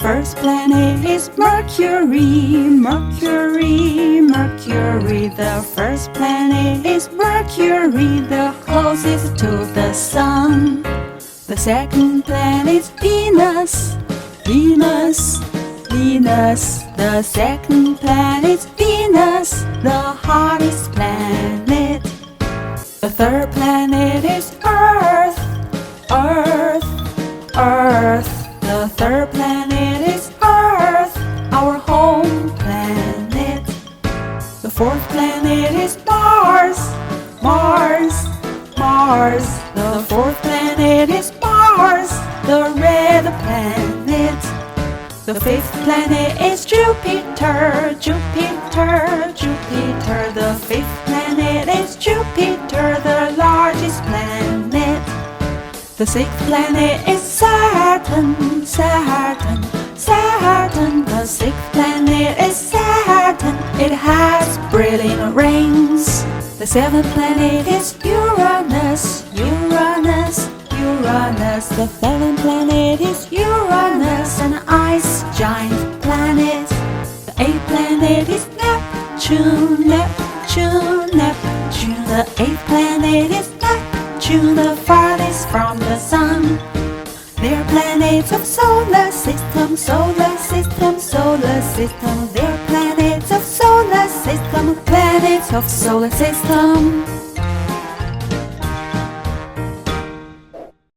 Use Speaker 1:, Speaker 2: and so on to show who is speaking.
Speaker 1: first planet is Mercury, Mercury, Mercury. The first planet is Mercury, the closest to the sun. The second planet is Venus, Venus, Venus. The second planet is Venus, the hottest planet. The third planet is Earth, Earth, Earth. The third planet is Earth, our home planet. The fourth planet is Mars, Mars, Mars. The fourth planet is Mars, the red planet. The fifth planet is Jupiter, Jupiter, Jupiter. The fifth planet is Jupiter, the largest planet. The sixth planet is Saturn, Saturn, Saturn. The sixth planet is Saturn, it has brilliant rings. The seventh planet is Uranus, Uranus, Uranus. The seventh planet is Uranus, an ice giant planet. The eighth planet is Neptune, Neptune, Neptune. The eighth planet is Neptune, the farthest from the sun. They're planets of solar system, solar system, solar system. They're planets of solar system, planets of solar system.